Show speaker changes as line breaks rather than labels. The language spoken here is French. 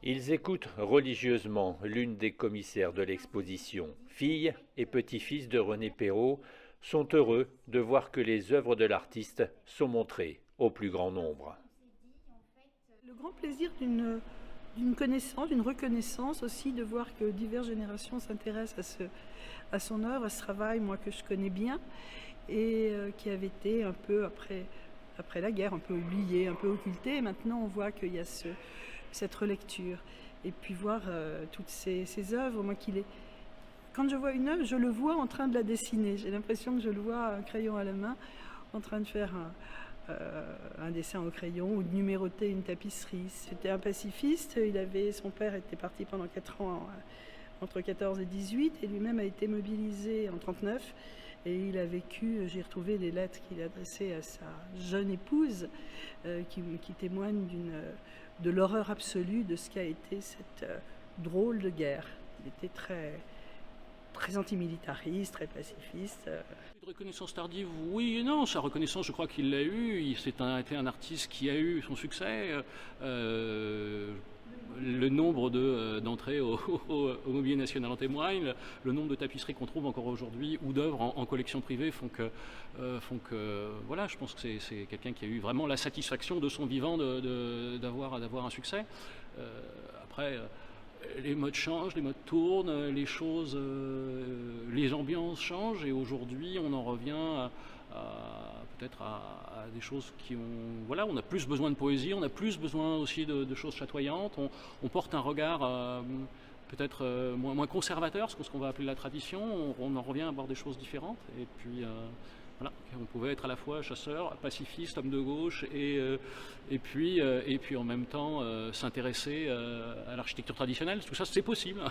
Ils écoutent religieusement l'une des commissaires de l'exposition. Fille et petit-fils de René Perrault sont heureux de voir que les œuvres de l'artiste sont montrées au plus grand nombre.
Le grand plaisir d'une connaissance, d'une reconnaissance aussi, de voir que diverses générations s'intéressent à son œuvre, à ce travail, moi que je connais bien, et qui avait été un peu après la guerre, un peu oublié, un peu occulté. Et maintenant on voit qu'il y a cette relecture. Et puis voir toutes ces œuvres, moi quand je vois une œuvre, je le vois en train de la dessiner. J'ai l'impression que je le vois, un crayon à la main, en train de faire un dessin au crayon ou de numéroter une tapisserie. C'était un pacifiste, son père était parti pendant 4 ans entre 14 et 18 et lui-même a été mobilisé en 39 et il a vécu, j'ai retrouvé des lettres qu'il a adressées à sa jeune épouse qui témoignent de l'horreur absolue de ce qu'a été cette drôle de guerre. Il était très antimilitariste, très pacifiste.
De reconnaissance tardive, oui et non. Sa reconnaissance, je crois qu'il l'a eu. Été un artiste qui a eu son succès. Le nombre d'entrées au Mobilier National en témoigne. Le nombre de tapisseries qu'on trouve encore aujourd'hui ou d'œuvres en collection privée font que voilà, je pense que c'est quelqu'un qui a eu vraiment la satisfaction de son vivant d'avoir un succès. Après. Les modes changent, les modes tournent, les choses, les ambiances changent et aujourd'hui on en revient peut-être à des choses qui ont... Voilà, on a plus besoin de poésie, on a plus besoin aussi de choses chatoyantes, on porte un regard peut-être moins conservateur, ce qu'on va appeler la tradition, on en revient à voir des choses différentes et puis... Voilà, on pouvait être à la fois chasseur, pacifiste, homme de gauche et puis en même temps s'intéresser à l'architecture traditionnelle. Tout ça, c'est possible.